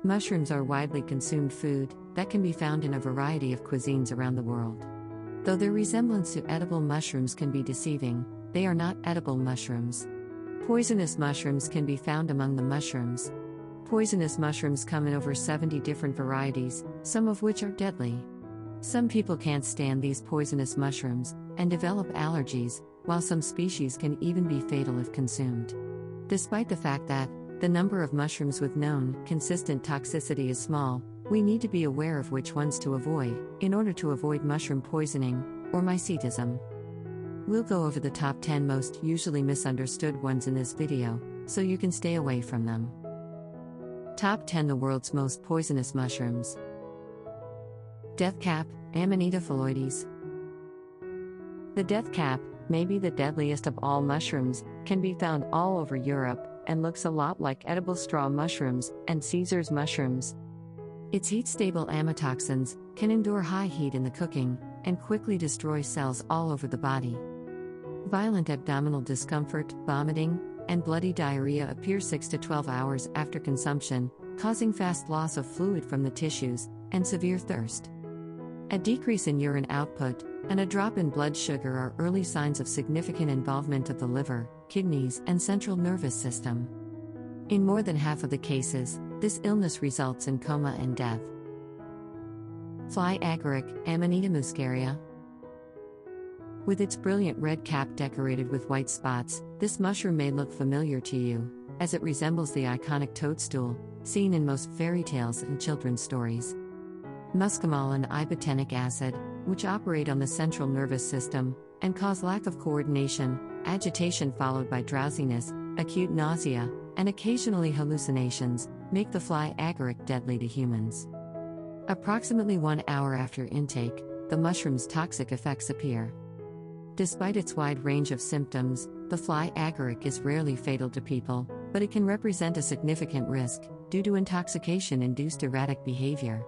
Mushrooms are widely consumed food that can be found in a variety of cuisines around the world. Though their resemblance to edible mushrooms can be deceiving, they are not edible mushrooms. Poisonous mushrooms can be found among the mushrooms. Poisonous mushrooms come in over 70 different varieties, some of which are deadly. Some people can't stand these poisonous mushrooms and develop allergies, while some species can even be fatal if consumed. Despite the fact that the number of mushrooms with known, consistent toxicity is small, we need to be aware of which ones to avoid, in order to avoid mushroom poisoning, or mycetism. We'll go over the top 10 most usually misunderstood ones in this video, so you can stay away from them. Top 10 The world's most poisonous mushrooms. Death cap, AMANITA PHALLOIDES. The death cap, maybe the deadliest of all mushrooms, can be found all over Europe, and looks a lot like edible straw mushrooms and Caesar's mushrooms. Its heat-stable amatoxins can endure high heat in the cooking and quickly destroy cells all over the body. Violent abdominal discomfort, vomiting, and bloody diarrhea appear 6 to 12 hours after consumption, causing fast loss of fluid from the tissues and severe thirst. A decrease in urine output and a drop in blood sugar are early signs of significant involvement of the liver, kidneys, and central nervous system. In more than half of the cases, this illness results in coma and death. Fly agaric, AMANITA MUSCARIA. With its brilliant red cap decorated with white spots, this mushroom may look familiar to you, as it resembles the iconic toadstool, seen in most fairy tales and children's stories. Muscimol and ibotenic acid, which operate on the central nervous system, and cause lack of coordination, agitation followed by drowsiness, acute nausea, and occasionally hallucinations, make the fly agaric deadly to humans. Approximately 1 hour after intake, the mushroom's toxic effects appear. Despite its wide range of symptoms, the fly agaric is rarely fatal to people, but it can represent a significant risk, due to intoxication-induced erratic behavior.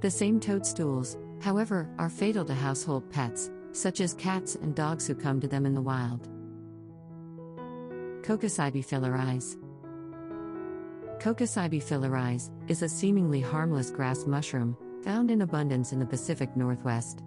The same toadstools, however, are fatal to household pets, such as cats and dogs who come to them in the wild. CONOCYBE FILARIS. CONOCYBE FILARIS is a seemingly harmless grass mushroom, found in abundance in the Pacific Northwest.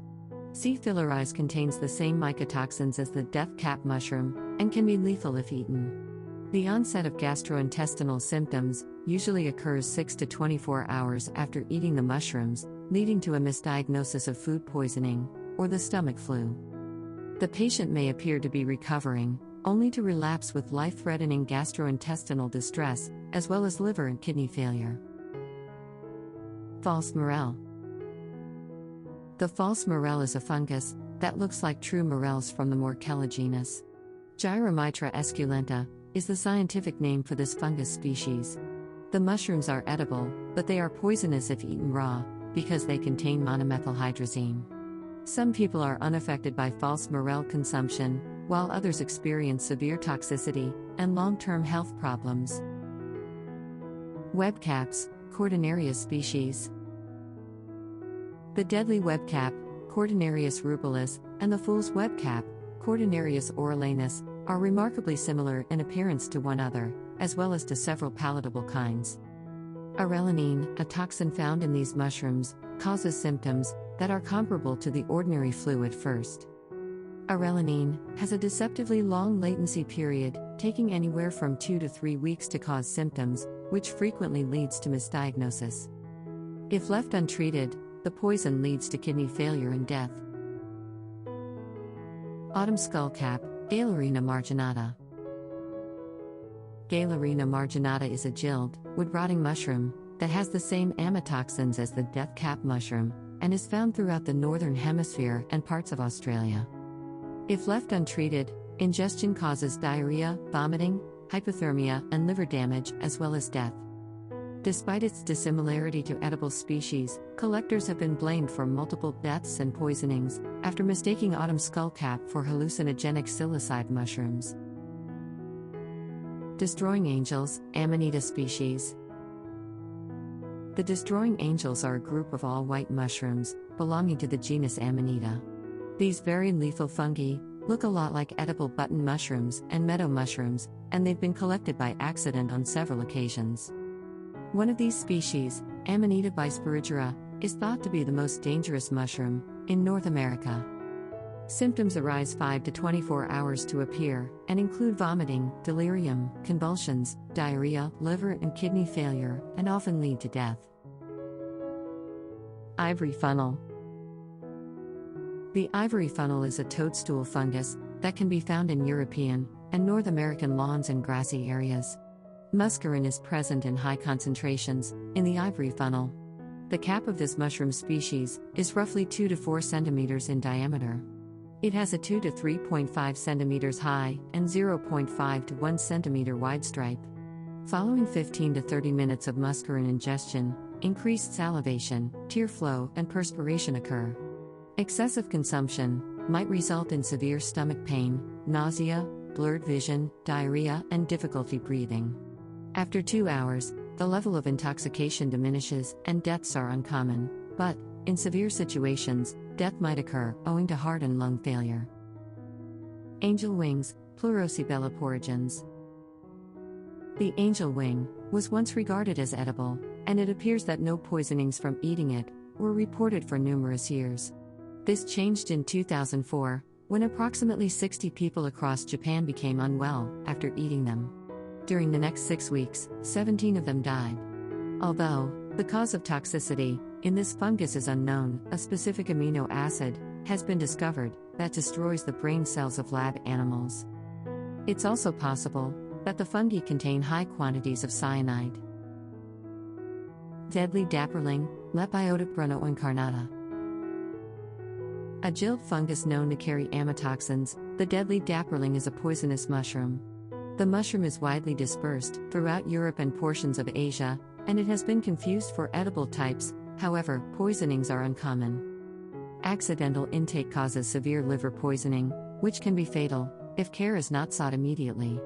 C. filaris contains the same mycotoxins as the death cap mushroom, and can be lethal if eaten. The onset of gastrointestinal symptoms usually occurs 6 to 24 hours after eating the mushrooms, leading to a misdiagnosis of food poisoning, or the stomach flu. The patient may appear to be recovering, only to relapse with life-threatening gastrointestinal distress, as well as liver and kidney failure. False morel. The false morel is a fungus that looks like true morels from the Morcella genus. Gyromitra esculenta is the scientific name for this fungus species. The mushrooms are edible, but they are poisonous if eaten raw, because they contain monomethylhydrazine. Some people are unaffected by false morel consumption, while others experience severe toxicity and long-term health problems. WEBCAPS, CORTINARIUS species. The deadly webcap, Cortinarius rubilis, and the fool's webcap, Cortinarius aureolus, are remarkably similar in appearance to one another, as well as to several palatable kinds. Arelanine, a toxin found in these mushrooms, causes symptoms that are comparable to the ordinary flu at first. Arelanine has a deceptively long latency period, taking anywhere from 2 to 3 weeks to cause symptoms, which frequently leads to misdiagnosis. If left untreated, the poison leads to kidney failure and death. Autumn skullcap, GALERINA marginata. GALERINA marginata is a gilled, wood-rotting mushroom that has the same amatoxins as the death cap mushroom, and is found throughout the northern hemisphere and parts of Australia. If left untreated, ingestion causes diarrhea, vomiting, hypothermia, and liver damage, as well as death. Despite its dissimilarity to edible species, collectors have been blamed for multiple deaths and poisonings after mistaking autumn skullcap for hallucinogenic psilocybe mushrooms. Destroying angels, AMANITA species. The destroying angels are a group of all-white mushrooms belonging to the genus AMANITA. These very lethal fungi look a lot like edible button mushrooms and meadow mushrooms, and they've been collected by accident on several occasions. One of these species, AMANITA bisporigera, is thought to be the most dangerous mushroom in North America. Symptoms arise 5 to 24 hours to appear and include vomiting, delirium, convulsions, diarrhea, liver and kidney failure, and often lead to death. Ivory funnel. The ivory funnel is a toadstool fungus that can be found in European and North American lawns and grassy areas. Muscarine is present in high concentrations in the ivory funnel. The cap of this mushroom species is roughly 2 to 4 centimeters in diameter. It has a 2 to 3.5 centimeters high and 0.5 to 1 centimeter wide stripe. Following 15 to 30 minutes of muscarine ingestion, increased salivation, tear flow, and perspiration occur. Excessive consumption might result in severe stomach pain, nausea, blurred vision, diarrhea, and difficulty breathing. After 2 hours, the level of intoxication diminishes and deaths are uncommon, but, in severe situations, death might occur owing to heart and lung failure. Angel wings, PLEUROCYBELLA porrigens. The angel wing was once regarded as edible, and it appears that no poisonings from eating it were reported for numerous years. This changed in 2004, when approximately 60 people across Japan became unwell after eating them. During the next 6 weeks, 17 of them died. Although the cause of toxicity in this fungus is unknown, a specific amino acid has been discovered that destroys the brain cells of lab animals. It's also possible that the fungi contain high quantities of cyanide. Deadly dapperling, LEPIOTA BRUNNEOINCARNATA. A gilled fungus known to carry amatoxins, the deadly dapperling is a poisonous mushroom. The mushroom is widely dispersed throughout Europe and portions of Asia, and it has been confused for edible types. However, poisonings are uncommon. Accidental intake causes severe liver poisoning, which can be fatal if care is not sought immediately.